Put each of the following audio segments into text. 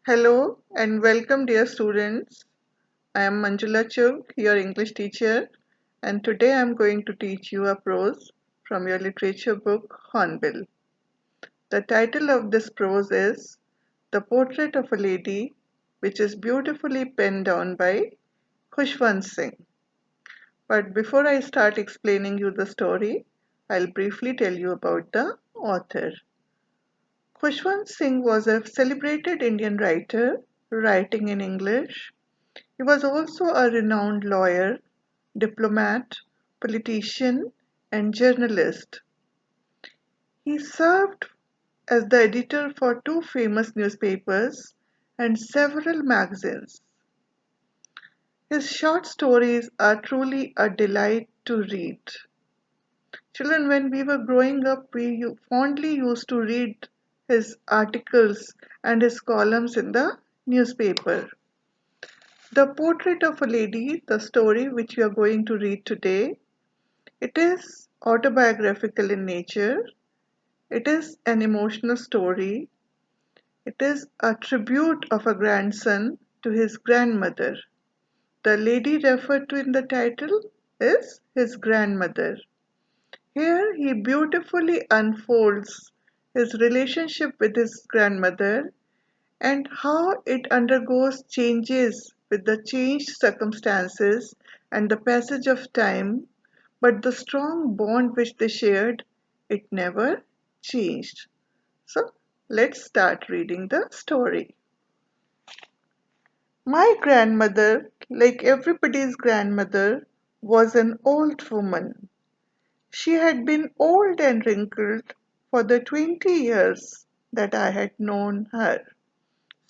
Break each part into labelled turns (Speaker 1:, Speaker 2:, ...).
Speaker 1: Hello and welcome, dear students. I am Manjula Chugh, your English teacher, and today I am going to teach you a prose from your literature book Hornbill. The title of this prose is The Portrait of a Lady, which is beautifully penned down by Khushwant Singh. But before I start explaining you the story, I'll briefly tell you about the author. Khushwant Singh was a celebrated Indian writer writing in English. He was also a renowned lawyer, diplomat, politician, and journalist. He served as the editor for two famous newspapers and several magazines. His short stories are truly a delight to read. Children, when we were growing up, we fondly used to read his articles and his columns in the newspaper. The Portrait of a Lady, the story which we are going to read today, it is autobiographical in nature. It is an emotional story. It is a tribute of a grandson to his grandmother. The lady referred to in the title is his grandmother. Here he beautifully unfolds his relationship with his grandmother and how it undergoes changes with the changed circumstances and the passage of time, but the strong bond which they shared, it never changed. So let's start reading the story. My grandmother, like everybody's grandmother, was an old woman. She had been old and wrinkled for the 20 years that I had known her.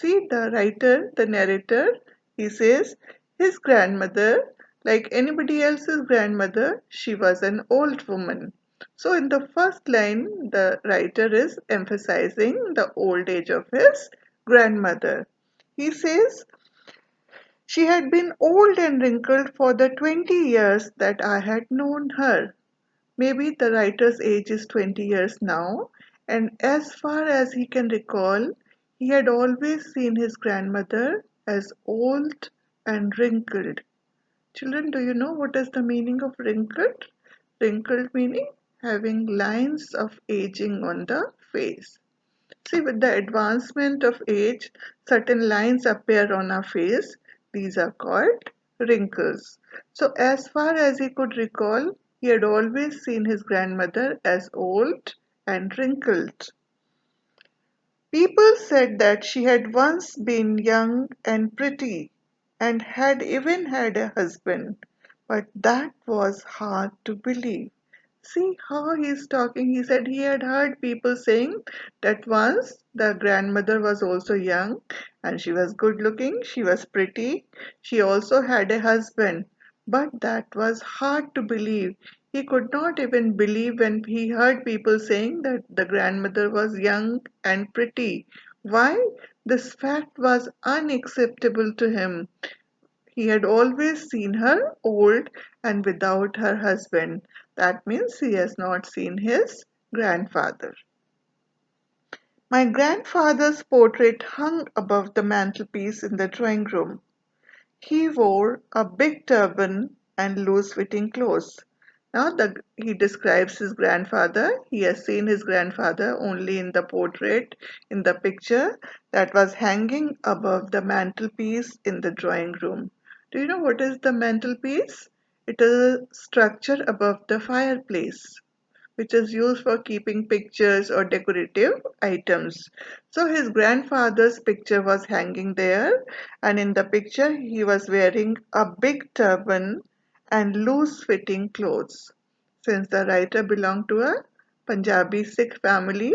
Speaker 1: See, the writer, the narrator, he says his grandmother, like anybody else's grandmother, she was an old woman. So, in the first line, the writer is emphasizing the old age of his grandmother. He says, she had been old and wrinkled for the 20 years that I had known her. Maybe the writer's age is 20 years now, and as far as he can recall, he had always seen his grandmother as old and wrinkled. Children, do you know what is the meaning of wrinkled? Wrinkled meaning having lines of aging on the face. See, with the advancement of age, certain lines appear on our face. These are called wrinkles. So, as far as he could recall, he had always seen his grandmother as old and wrinkled. People said that she had once been young and pretty and had even had a husband, but that was hard to believe. See how he's talking. He said he had heard people saying that once the grandmother was also young and she was good looking, she was pretty, she also had a husband. But that was hard to believe. He could not even believe when he heard people saying that the grandmother was young and pretty. Why? This fact was unacceptable to him. He had always seen her old and without her husband. That means he has not seen his grandfather. My grandfather's portrait hung above the mantelpiece in the drawing room. He wore a big turban and loose-fitting clothes. Now he describes his grandfather. He has seen his grandfather only in the portrait, in the picture that was hanging above the mantelpiece in the drawing room. Do you know what is the mantelpiece? It is a structure above the fireplace which is used for keeping pictures or decorative items. So his grandfather's picture was hanging there, and in the picture he was wearing a big turban and loose fitting clothes. Since the writer belonged to a Punjabi Sikh family,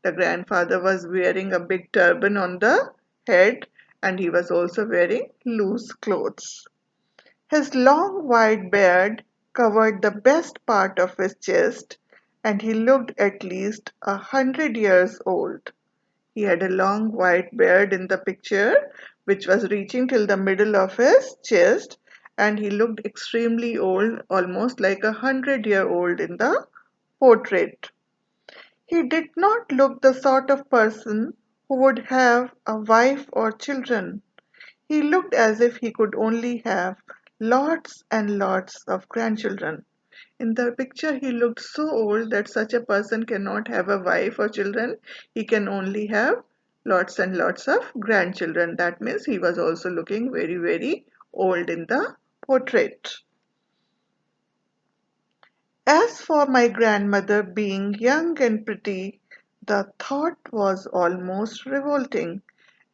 Speaker 1: the grandfather was wearing a big turban on the head and he was also wearing loose clothes. His long white beard covered the best part of his chest, and he looked at least 100 years old. He had a long white beard in the picture, which was reaching till the middle of his chest, and he looked extremely old, almost like 100-year-old in the portrait. He did not look the sort of person who would have a wife or children. He looked as if he could only have lots and lots of grandchildren. In the picture, he looked so old that such a person cannot have a wife or children. He can only have lots and lots of grandchildren. That means he was also looking very, very old in the portrait. As for my grandmother being young and pretty, the thought was almost revolting.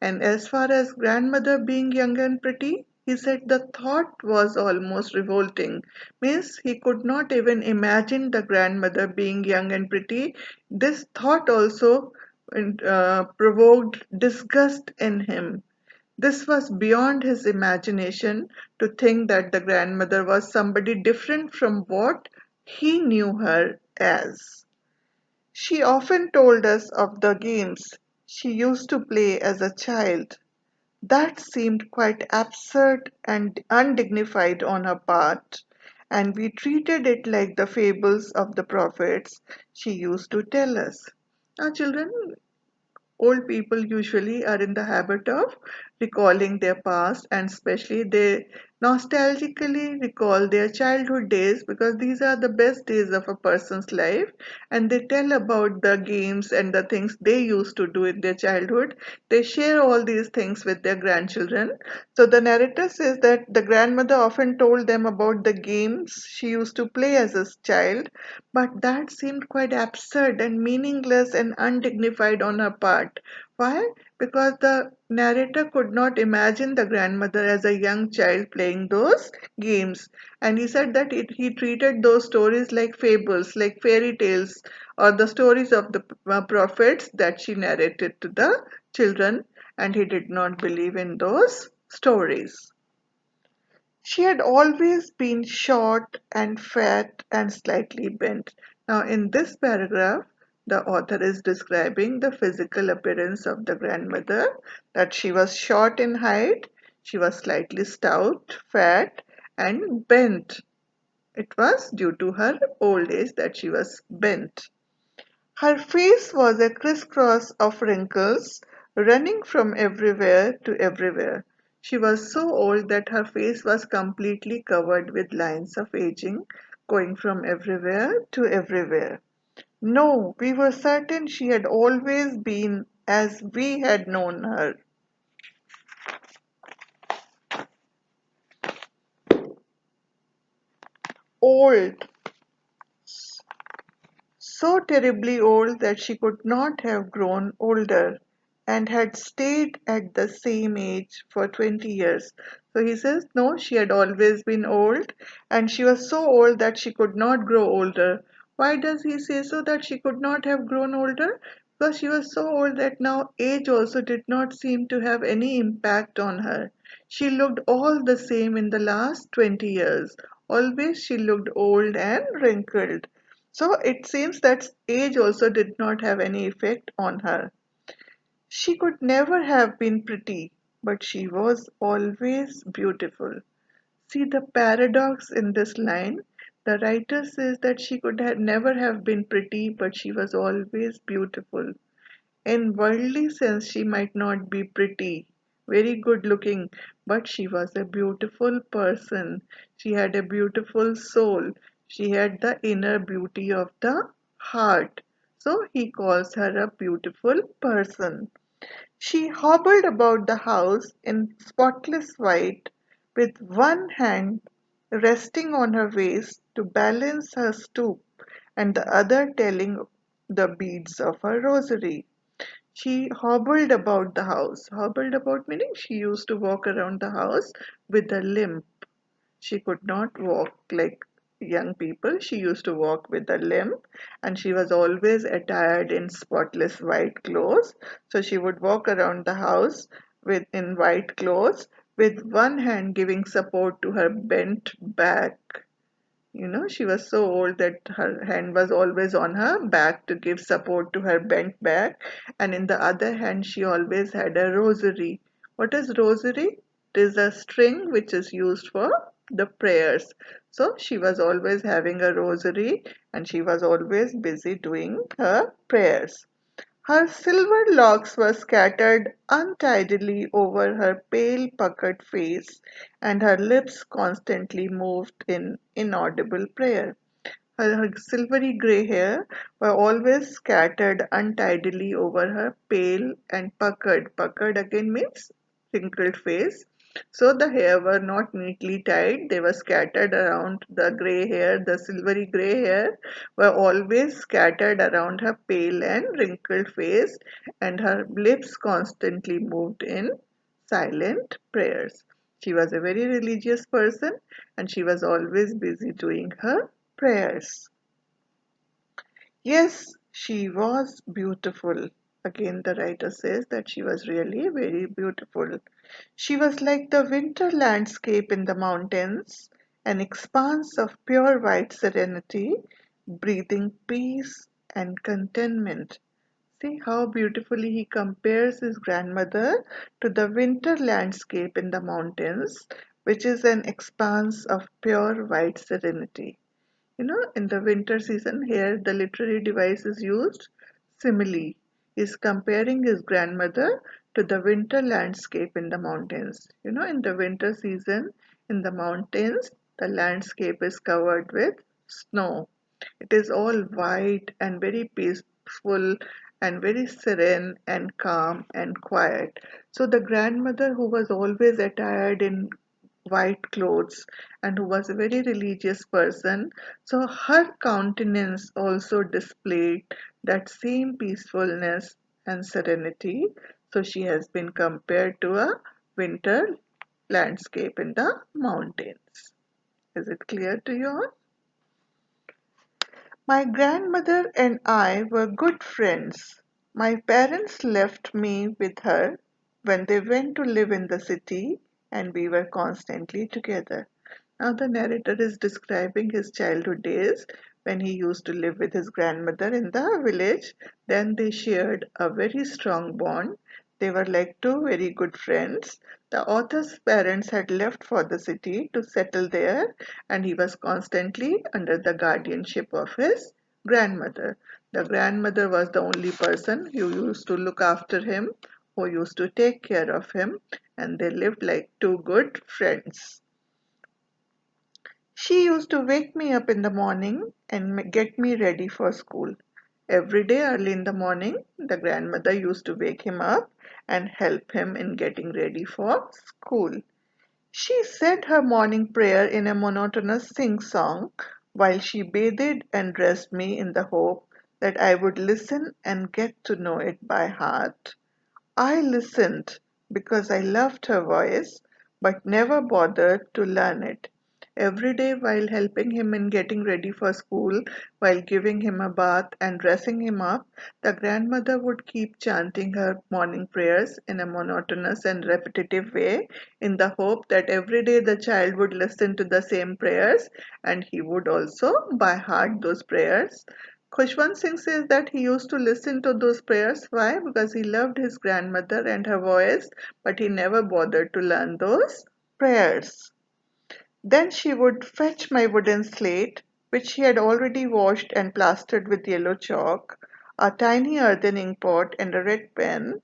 Speaker 1: And as far as grandmother being young and pretty, he said the thought was almost revolting. Means he could not even imagine the grandmother being young and pretty. This thought also provoked disgust in him. This was beyond his imagination to think that the grandmother was somebody different from what he knew her as. She often told us of the games she used to play as a child. That seemed quite absurd and undignified on her part, and we treated it like the fables of the prophets she used to tell us. Now, children, old people usually are in the habit of recalling their past, and especially they nostalgically recall their childhood days because these are the best days of a person's life, and they tell about the games and the things they used to do in their childhood. They share all these things with their grandchildren. So the narrator says that the grandmother often told them about the games she used to play as a child, but that seemed quite absurd and meaningless and undignified on her part. Why? Because the narrator could not imagine the grandmother as a young child playing those games. And he said that he treated those stories like fables, like fairy tales, or the stories of the prophets that she narrated to the children, and he did not believe in those stories. She had always been short and fat and slightly bent. Now, in this paragraph, the author is describing the physical appearance of the grandmother, that she was short in height, she was slightly stout, fat, and bent. It was due to her old age that she was bent. Her face was a crisscross of wrinkles running from everywhere to everywhere. She was so old that her face was completely covered with lines of aging, going from everywhere to everywhere. No, we were certain she had always been as we had known her. Old, so terribly old that she could not have grown older, and had stayed at the same age for 20 years. So he says, no, she had always been old, and she was so old that she could not grow older. Why does he say so that she could not have grown older? Because she was so old that now age also did not seem to have any impact on her. She looked all the same in the last 20 years. Always she looked old and wrinkled. So it seems that age also did not have any effect on her. She could never have been pretty, but she was always beautiful. See the paradox in this line. The writer says that she could never have been pretty, but she was always beautiful. In worldly sense, she might not be pretty, very good looking, but she was a beautiful person. She had a beautiful soul. She had the inner beauty of the heart. So he calls her a beautiful person. She hobbled about the house in spotless white, with one hand resting on her waist to balance her stoop, and the other telling the beads of her rosary. She hobbled about the house. Hobbled about meaning she used to walk around the house with a limp. She could not walk like young people. She used to walk with a limp, and she was always attired in spotless white clothes. So she would walk around the house with in white clothes with one hand giving support to her bent back. She was so old that her hand was always on her back to give support to her bent back, and in the other hand, she always had a rosary. What is rosary? It is a string which is used for the prayers. So she was always having a rosary and she was always busy doing her prayers. Her silver locks were scattered untidily over her pale, puckered face, and her lips constantly moved in inaudible prayer. Her silvery grey hair were always scattered untidily over her pale and puckered again means wrinkled face. So the hair were not neatly tied, they were scattered around the grey hair, the silvery grey hair were always scattered around her pale and wrinkled face, and her lips constantly moved in silent prayers. She was a very religious person and she was always busy doing her prayers. Yes, she was beautiful. Again, the writer says that she was really very beautiful. She was like the winter landscape in the mountains, an expanse of pure white serenity, breathing peace and contentment. See how beautifully he compares his grandmother to the winter landscape in the mountains, which is an expanse of pure white serenity. In the winter season, here the literary device is used simile. Is comparing his grandmother to the winter landscape in the mountains. In the winter season, in the mountains, the landscape is covered with snow. It is all white and very peaceful and very serene and calm and quiet. So the grandmother, who was always attired in white clothes and who was a very religious person, so her countenance also displayed that same peacefulness and serenity. So she has been compared to a winter landscape in the mountains. Is it clear to you all? My grandmother and I were good friends. My parents left me with her when they went to live in the city, and we were constantly together. Now, the narrator is describing his childhood days when he used to live with his grandmother in the village. Then they shared a very strong bond. They were like two very good friends. The author's parents had left for the city to settle there, and he was constantly under the guardianship of his grandmother. The grandmother was the only person who used to look after him, who used to take care of him, and they lived like two good friends. She used to wake me up in the morning and get me ready for school. Every day early in the morning, the grandmother used to wake him up and help him in getting ready for school. She said her morning prayer in a monotonous sing song while she bathed and dressed me in the hope that I would listen and get to know it by heart. I listened because I loved her voice, but never bothered to learn it. Every day, while helping him in getting ready for school, while giving him a bath and dressing him up, the grandmother would keep chanting her morning prayers in a monotonous and repetitive way, in the hope that every day the child would listen to the same prayers and he would also by heart those prayers. Khushwant Singh says that he used to listen to those prayers. Why? Because he loved his grandmother and her voice, but he never bothered to learn those prayers. Then she would fetch my wooden slate, which she had already washed and plastered with yellow chalk, a tiny earthen ink pot, and a red pen,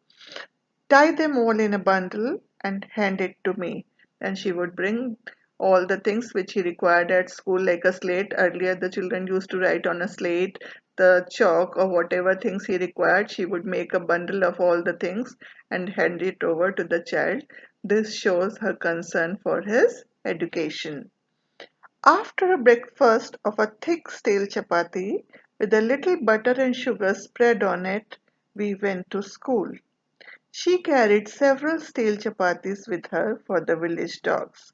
Speaker 1: tie them all in a bundle, and hand it to me. Then she would bring all the things which he required at school, like a slate. Earlier, the children used to write on a slate, the chalk, or whatever things he required. She would make a bundle of all the things and hand it over to the child. This shows her concern for his education. After a breakfast of a thick stale chapati with a little butter and sugar spread on it, we went to school. She carried several stale chapatis with her for the village dogs.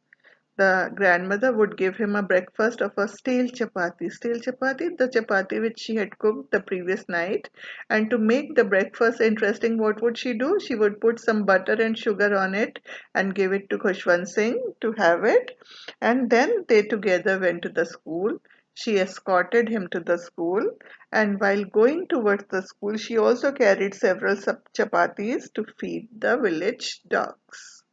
Speaker 1: The grandmother would give him a breakfast of a stale chapati. Stale chapati, the chapati which she had cooked the previous night. And to make the breakfast interesting, what would she do? She would put some butter and sugar on it and give it to Khushwant Singh to have it. And then they together went to the school. She escorted him to the school, and while going towards the school, she also carried several chapatis to feed the village dogs.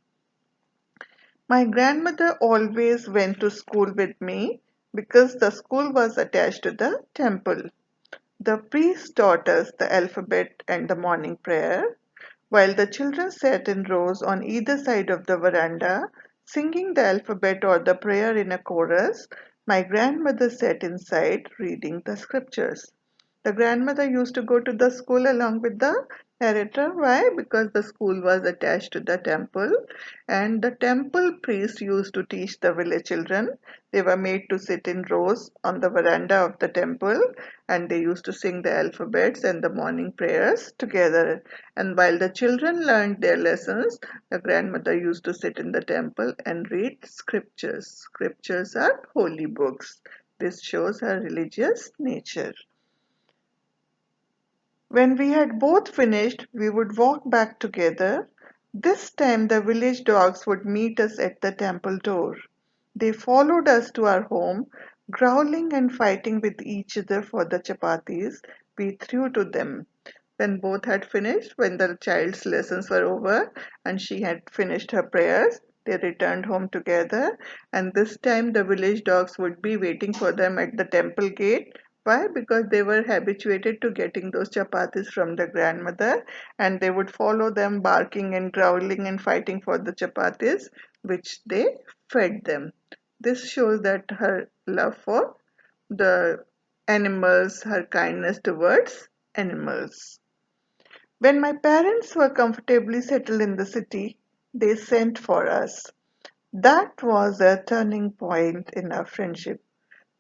Speaker 1: My grandmother always went to school with me because the school was attached to the temple. The priest taught us the alphabet and the morning prayer, while the children sat in rows on either side of the veranda, singing the alphabet or the prayer in a chorus. My grandmother sat inside reading the scriptures. The grandmother used to go to the school along with the narrator. Why? Because the school was attached to the temple, and the temple priest used to teach the village children. They were made to sit in rows on the veranda of the temple, and they used to sing the alphabets and the morning prayers together. And while the children learned their lessons, the grandmother used to sit in the temple and read scriptures. Scriptures are holy books. This shows her religious nature. When we had both finished, we would walk back together. This time the village dogs would meet us at the temple door. They followed us to our home, growling and fighting with each other for the chapatis we threw to them. When both had finished, when the child's lessons were over and she had finished her prayers, they returned home together, and this time the village dogs would be waiting for them at the temple gate. Why? Because they were habituated to getting those chapatis from the grandmother, and they would follow them barking and growling and fighting for the chapatis which they fed them. This shows that her love for the animals, her kindness towards animals. When my parents were comfortably settled in the city, they sent for us. That was a turning point in our friendship.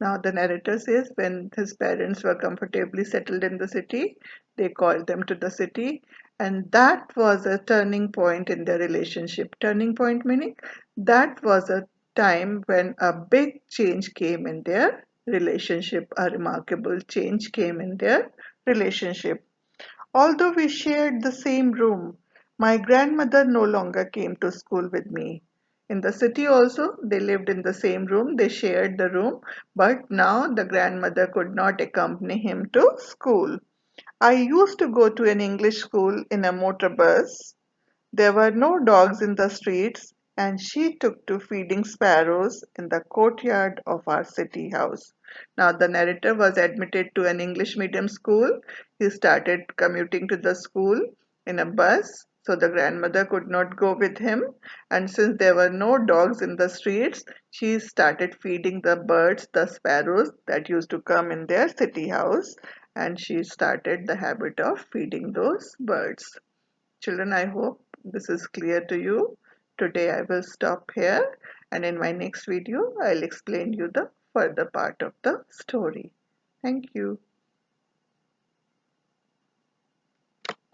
Speaker 1: Now, the narrator says when his parents were comfortably settled in the city, they called them to the city, and that was a turning point in their relationship. Turning point meaning that was a time when a big change came in their relationship, a remarkable change came in their relationship. Although we shared the same room, my grandmother no longer came to school with me. In the city also, they lived in the same room, they shared the room, but now the grandmother could not accompany him to school. I used to go to an English school in a motor bus. There were no dogs in the streets, and she took to feeding sparrows in the courtyard of our city house. Now, the narrator was admitted to an English medium school. He started commuting to the school in a bus, so the grandmother could not go with him. And since there were no dogs in the streets, she started feeding the birds, the sparrows that used to come in their city house, and she started the habit of feeding those birds. Children, I hope this is clear to you. Today I will stop here, and in my next video I'll explain you the further part of the story. Thank you.